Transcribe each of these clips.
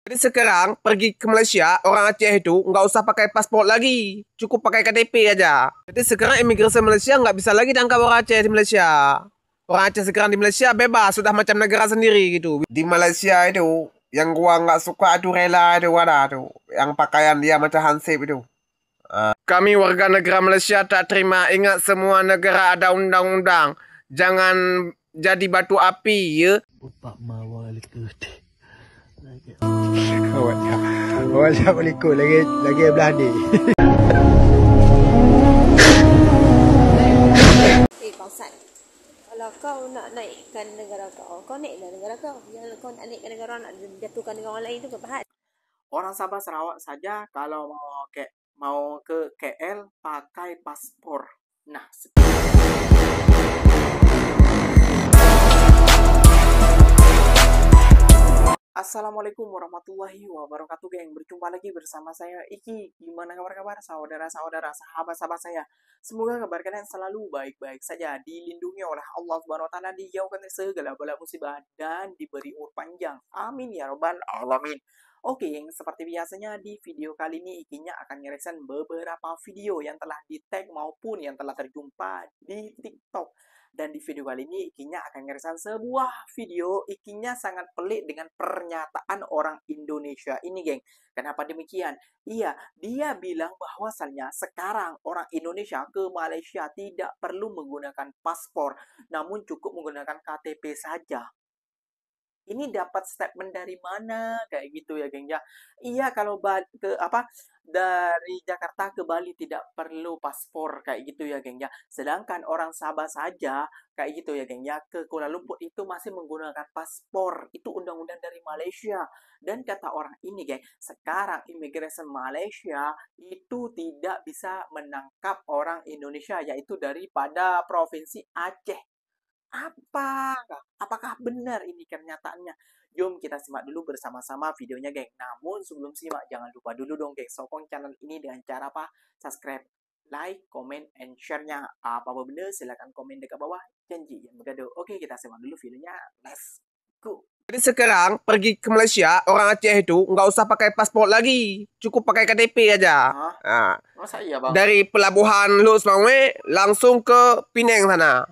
Jadi sekarang pergi ke Malaysia, orang Aceh itu nggak usah pakai paspor lagi. Cukup pakai KTP aja. Jadi sekarang imigrasi Malaysia nggak bisa lagi tangkap orang Aceh di Malaysia. Orang Aceh sekarang di Malaysia bebas, sudah macam negara sendiri gitu. Di Malaysia itu, yang gua nggak suka itu rela itu ada tuh. Yang pakaian dia macam hansip itu. Kami warga negara Malaysia tak terima. Ingat semua negara ada undang-undang. Jangan jadi batu api, ya. Bapak mawar lekut. Awak tak boleh ikut lagi belah ni. Bangsat. Kalau kau nak naikkan negara kau naiklah negara kau. Jangan kau nak naikkan negara orang, nak jatuhkan negara orang lain tu kepahat. Orang Sabah Sarawak saja kalau mau ke KL pakai paspor. Nah, Assalamualaikum warahmatullahi wabarakatuh, geng. Berjumpa lagi bersama saya Iki. Gimana kabar saudara-saudara, sahabat-sahabat saya? Semoga kabar kalian selalu baik-baik saja, dilindungi oleh Allah Subhanahu wa taala, dijauhkan dari segala bala musibah dan diberi umur panjang. Amin ya rabbal alamin. Oke, yang seperti biasanya di video kali ini Ikinya akan ngereaction beberapa video yang telah di-tag maupun yang telah terjumpa di TikTok. Dan di video kali ini Ikinya akan ngereaction sebuah video Ikinya sangat pelik dengan pernyataan orang Indonesia ini, geng. Kenapa demikian? Iya, dia bilang bahwasannya sekarang orang Indonesia ke Malaysia tidak perlu menggunakan paspor, namun cukup menggunakan KTP saja. Ini dapat statement dari mana kayak gitu ya, geng ya? Iya, kalau dari Jakarta ke Bali tidak perlu paspor kayak gitu ya, geng ya. Sedangkan orang Sabah saja kayak gitu ya, geng ya, ke Kuala Lumpur itu masih menggunakan paspor. Itu undang-undang dari Malaysia. Dan kata orang ini, geng, sekarang imigrasi Malaysia itu tidak bisa menangkap orang Indonesia, yaitu daripada provinsi Aceh. Apakah benar ini kenyataannya? Jom kita simak dulu bersama-sama videonya, geng. Namun sebelum simak, jangan lupa dulu dong, geng, sokong channel ini dengan cara apa? Subscribe, like, comment, and share-nya. Apa-apa benda, silahkan komen dekat bawah. Janji yang bergaduh. Oke, kita simak dulu videonya. Let's go. Jadi sekarang pergi ke Malaysia, orang Aceh itu nggak usah pakai paspor lagi. Cukup pakai KTP aja. Masa iya, Bang? Dari pelabuhan Luk Semangwe langsung ke Penang sana.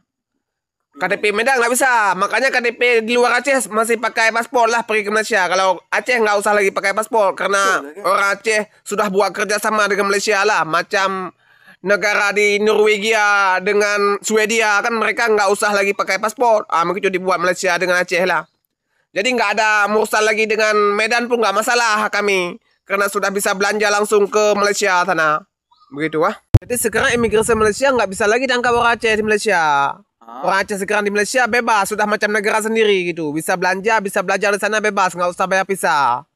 KTP Medan nggak bisa, makanya KTP di luar Aceh masih pakai paspor lah pergi ke Malaysia. Kalau Aceh nggak usah lagi pakai paspor karena orang Aceh sudah buat kerjasama dengan Malaysia lah. Macam negara di Norwegia dengan Swedia kan mereka nggak usah lagi pakai paspor. Begitu dibuat Malaysia dengan Aceh lah. Jadi nggak ada mursal lagi dengan Medan pun nggak masalah kami karena sudah bisa belanja langsung ke Malaysia sana. Begitu ah. Jadi sekarang imigrasi Malaysia nggak bisa lagi tangkap orang Aceh di Malaysia. Orang Aceh sekarang di Malaysia bebas, sudah macam negara sendiri gitu. Bisa belanja, bisa belajar di sana bebas, nggak usah bayar visa.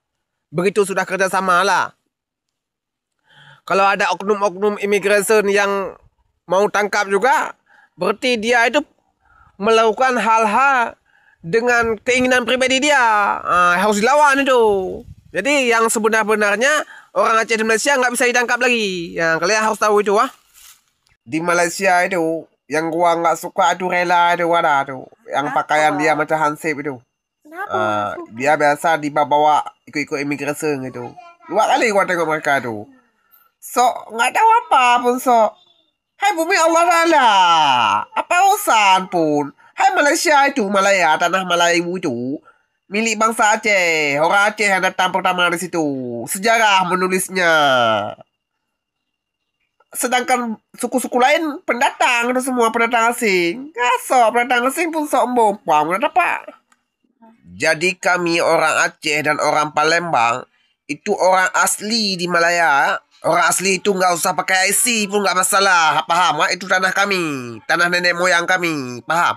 Begitu sudah kerjasama lah. Kalau ada oknum-oknum imigrasi yang mau tangkap juga, berarti dia itu melakukan hal-hal dengan keinginan pribadi dia. Harus dilawan itu. Jadi yang sebenar-benarnya orang Aceh di Malaysia nggak bisa ditangkap lagi. Kalian harus tahu itu ah. Di Malaysia itu, yang gua nggak suka itu rela itu ada tuh. Yang pakaian dia macam hansip itu. Dia biasa dibawa ikut-ikut imigrasi gitu. Dua kali gua tengok mereka tuh. So, nggak tahu apa pun so. Hai bumi Allah Ta'ala. Apa urusan pun. Hai Malaysia itu, Malaya, tanah Melayu itu milik bangsa Aceh. Orang Aceh yang datang pertama di situ. Sejarah menulisnya. Sedangkan suku-suku lain pendatang, itu semua pendatang asing. Gasok, pendatang asing pun sombong. Paham apa? Jadi kami orang Aceh dan orang Palembang itu orang asli di Malaya. Orang asli itu nggak usah pakai IC pun nggak masalah. Paham? Itu tanah kami, tanah nenek moyang kami. Paham?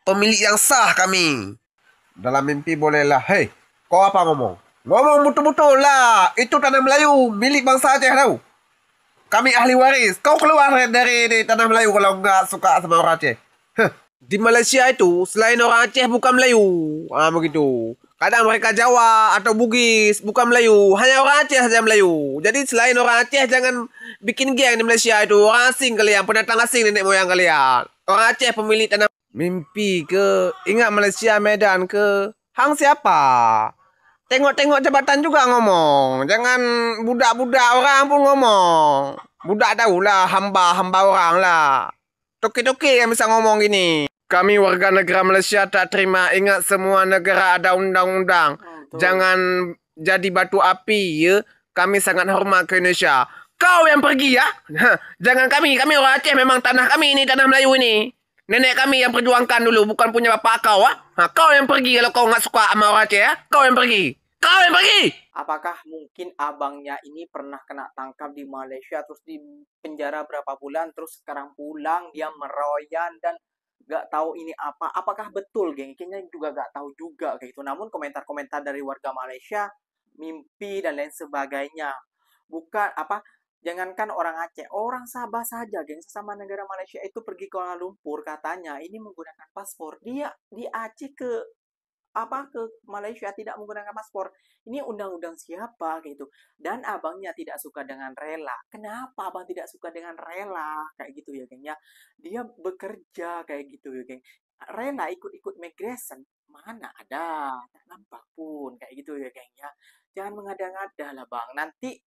Pemilik yang sah kami. Dalam mimpi bolehlah. Hei, kau apa ngomong? Ngomong betul-betul lah. Itu tanah Melayu, milik bangsa Aceh tahu. Kami ahli waris. Kau keluar dari tanah Melayu kalau nggak suka sama orang Aceh. Di Malaysia itu, selain orang Aceh bukan Melayu. Begitu. Kadang mereka Jawa atau Bugis, bukan Melayu. Hanya orang Aceh saja Melayu. Jadi selain orang Aceh, jangan bikin geng di Malaysia itu. Orang asing kalian, pendatang asing nenek moyang kalian. Orang Aceh pemilik tanah. Mimpi ke, ingat Malaysia Medan ke. Hang siapa? Tengok-tengok jabatan juga ngomong. Jangan budak-budak orang pun ngomong. Budak tahulah, hamba orang lah. Toki-toki yang bisa ngomong gini. Kami warga negara Malaysia tak terima. Ingat semua negara ada undang-undang. Jangan jadi batu api, ya. Kami sangat hormat ke Indonesia. Kau yang pergi, ya. Jangan kami orang Aceh, memang tanah kami ini, tanah Melayu ini. Nenek kami yang perjuangkan dulu, bukan punya bapak kau, ah. Kau yang pergi kalau kau nggak suka sama orang Aceh, ya. Kau yang pergi. Kau yang pergi. Apakah mungkin abangnya ini pernah kena tangkap di Malaysia, terus di penjara berapa bulan, terus sekarang pulang, dia meroyan dan gak tahu ini apa. Apakah betul, geng? Kayaknya juga gak tahu juga kayak gitu. Namun komentar-komentar dari warga Malaysia, mimpi dan lain sebagainya. Bukan apa, jangankan orang Aceh, orang Sabah saja, geng, sesama negara Malaysia itu pergi ke Kuala Lumpur, katanya ini menggunakan paspor. Dia di Aceh ke Malaysia tidak menggunakan paspor. Ini undang-undang siapa gitu. Dan abangnya tidak suka dengan rela. Kenapa abang tidak suka dengan rela? Kayak gitu ya, geng ya. Dia bekerja kayak gitu ya, geng. Rela ikut-ikut migration mana ada, tak nampak pun kayak gitu ya, geng ya. Jangan mengada-ngada lah, Bang. Nanti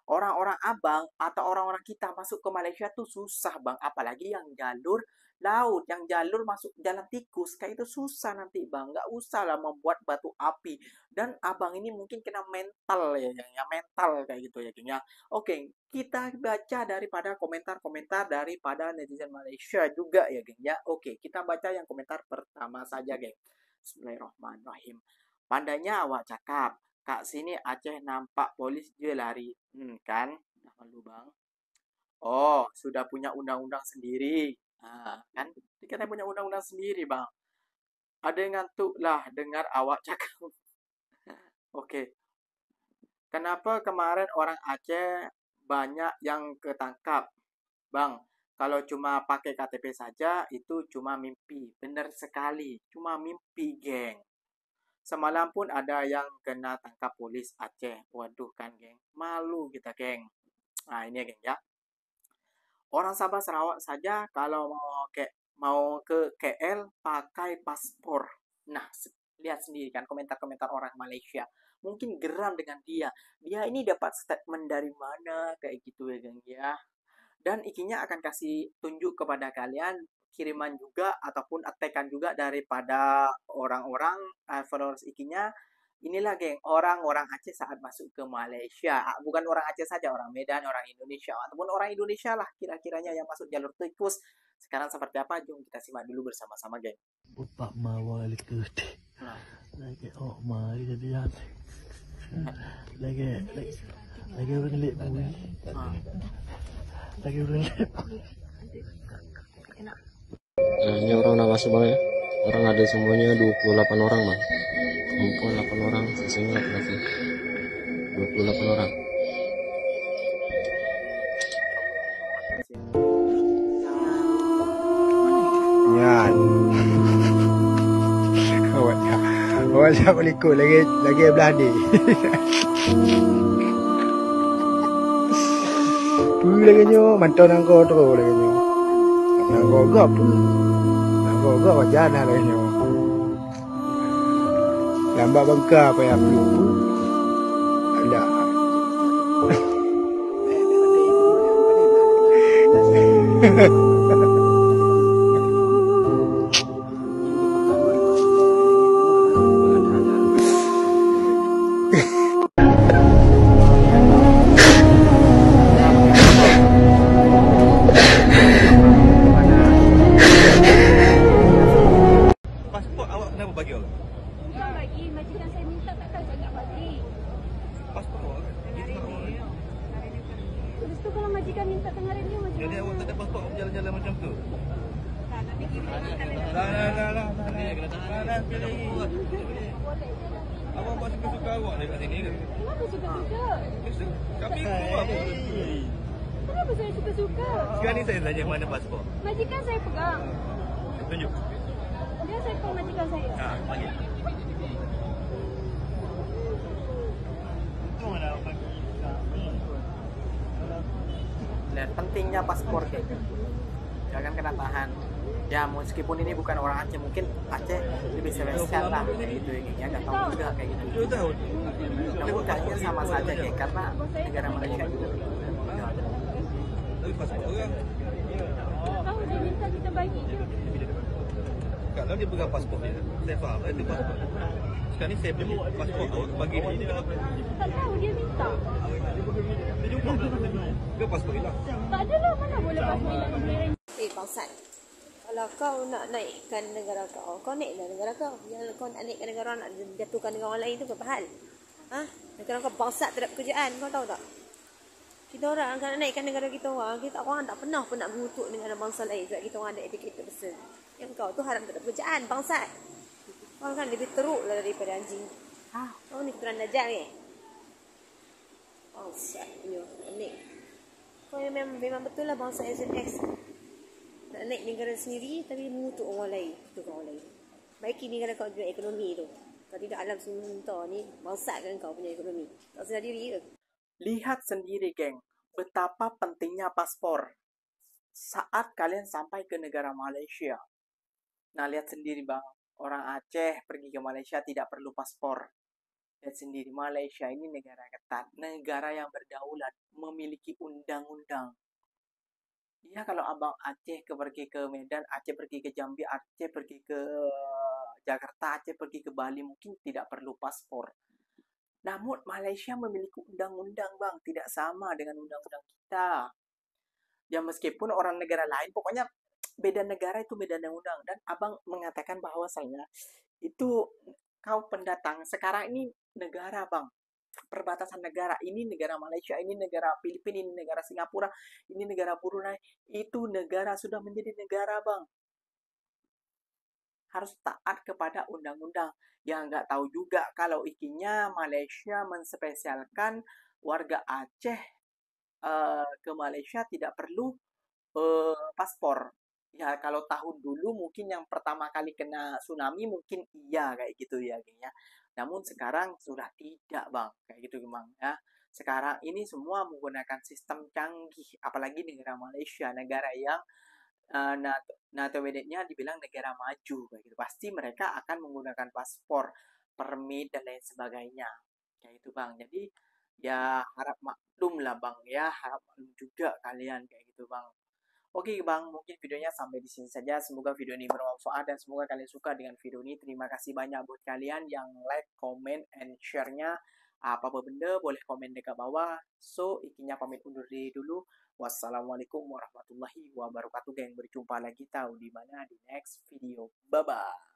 orang-orang abang atau orang-orang kita masuk ke Malaysia tuh susah, Bang. Apalagi yang jalur laut, yang jalur masuk jalan tikus, kayak itu susah nanti, Bang. Nggak usah lah membuat batu api. Dan abang ini mungkin kena mental ya, mental kayak gitu ya, geng ya. Oke, kita baca daripada komentar-komentar daripada netizen Malaysia juga ya, geng ya. Oke, kita baca yang komentar pertama saja, geng. Bismillahirrahmanirrahim. Pandainya awak cakap, Kak sini Aceh nampak polis je lari. Kan? Dah malu, Bang. Oh, sudah punya undang-undang sendiri. Kan? Dikata punya undang-undang sendiri, Bang. Ada yang ngantuk lah dengar awak cakap. Oke. Kenapa kemarin orang Aceh banyak yang ketangkap? Bang, kalau cuma pakai KTP saja, itu cuma mimpi. Benar sekali. Cuma mimpi, geng. Semalam pun ada yang kena tangkap polis Aceh. Waduh kan, geng. Malu kita, geng. Nah, ini ya, geng ya. Orang Sabah Sarawak saja kalau mau ke KL pakai paspor. Nah, lihat sendiri kan komentar-komentar orang Malaysia. Mungkin geram dengan dia. Dia ini dapat statement dari mana kayak gitu ya, geng ya. Dan ikinya akan kasih tunjuk kepada kalian kiriman juga ataupun attack-an juga daripada orang-orang followers ikinya. Inilah, geng, orang-orang Aceh saat masuk ke Malaysia. Bukan orang Aceh saja, orang Medan, orang Indonesia, ataupun orang Indonesia lah kira-kiranya yang masuk jalur tikus. Sekarang seperti apa? Jom kita simak dulu bersama-sama, geng. Bapak mawal itu. Lagi mari jadi lagi orang lek bui. Lagi orang lek. Ini orang udah masuk, Bang ya. Orang ada semuanya 28 orang, Bang. Perempuan 8 orang, sisanya laki-laki 28 orang. Ya. Awak tak boleh ikut lagi belah ni. Tu lagi nyo mantau nang kau terus lagi nyo. Nang kau gap. Nang kau gap wajar dah lagi nyo. Lambat bangka apa yang perlu. Ada. Pasport awak kenapa bagi orang? Bukan bagi, majikan saya minta takkan saya nak bagi. Pasport awak kan? Itu nak awak kan? Lepas tu kalau majikan minta tengah hari ni macam Jadi awak tak ada pasport awak berjalan-jalan macam tu? tak nak pergi Lah. Awak buat suka-suka awak dekat sini ke? Kenapa suka-suka? Kami keluar pun. Kenapa saya suka-suka? Sekarang ni saya tanya mana pasport? Majikan saya pegang. Tunjuk. Dia saya call majikan saya. Panggil. Dan pentingnya paspor, geng. Jangan kena tahan. Ya meskipun ini bukan orang Aceh, mungkin Aceh lebih spesial lah kayak gitu ya, geng, ya nggak tahu juga kayak gitu. 7 tahun. Namun kayaknya sama saja geng, karena negara Malaysia juga. Tapi paspor orang. Tahu dia minta kita bagi je. Kalau dia pegang paspor dia, saya faham itu paspor. Sekarang ni saya punya paspor awak bagi dia. Tak tahu dia minta. Dia jumpa ke paspor hilang. Tak adalah, mana boleh paspor hilang sebenarnya. Bangsat. Kalau kau nak naikkan negara kau naiklah negara kau. Jangan kau nak naikkan negara orang, nak jatuhkan negara orang lain tu apa hal? Ha? Negara kau bangsat tak ada pekerjaan, kau tahu tak? Kita orang akan naikkan negara kita orang tak pernah pun nak mengutuk negara bangsa lain sebab kita orang ada educated person. Yang kau tu harap tak ada pekerjaan, bangsat. Kau kan lebih teruk lah daripada anjing. Kau ni keturunan Dajjal ni. Bangsat punya, naik. Kau memang betul lah bangsa SNX. Nak naik negara sendiri tapi mengutuk orang lain. Itu orang lain. Baiki negara kau punya ekonomi tu. Kalau tidak alam semesta ni, bangsat kan kau punya ekonomi. Tak sedar diri ke? Lihat sendiri geng, betapa pentingnya paspor saat kalian sampai ke negara Malaysia. Nah lihat sendiri bang, orang Aceh pergi ke Malaysia tidak perlu paspor. Lihat sendiri, Malaysia ini negara ketat, negara yang berdaulat, memiliki undang-undang. Ya kalau abang Aceh pergi ke Medan, Aceh pergi ke Jambi, Aceh pergi ke Jakarta, Aceh pergi ke Bali, mungkin tidak perlu paspor. Namun Malaysia memiliki undang-undang bang, tidak sama dengan undang-undang kita. Ya meskipun orang negara lain, pokoknya beda negara itu beda undang-undang. Dan abang mengatakan bahwasanya itu kau pendatang. Sekarang ini negara bang, perbatasan negara. Ini negara Malaysia, ini negara Filipina, ini negara Singapura, ini negara Brunei. Itu negara sudah menjadi negara bang. Harus taat kepada undang-undang. Yang nggak tahu juga kalau ikinya Malaysia menspesialkan warga Aceh ke Malaysia tidak perlu paspor. Ya kalau tahun dulu mungkin yang pertama kali kena tsunami mungkin iya kayak gitu ya geng ya. Namun sekarang sudah tidak bang kayak gitu bang ya. Sekarang ini semua menggunakan sistem canggih, apalagi negara Malaysia, negara yang notabene-nya dibilang negara maju kayak gitu. Pasti mereka akan menggunakan paspor, permit dan lain sebagainya. Kayak itu Bang. Jadi ya harap maklum lah Bang ya, harap maklum juga kalian kayak gitu Bang. Oke Bang, mungkin videonya sampai di sini saja. Semoga video ini bermanfaat dan semoga kalian suka dengan video ini. Terima kasih banyak buat kalian yang like, comment, and share-nya. Apa-apa benda boleh komen dekat bawah. So, ikinya pamit undur diri dulu. Wassalamualaikum warahmatullahi wabarakatuh, geng. Berjumpa lagi tahu di mana di next video. Bye-bye.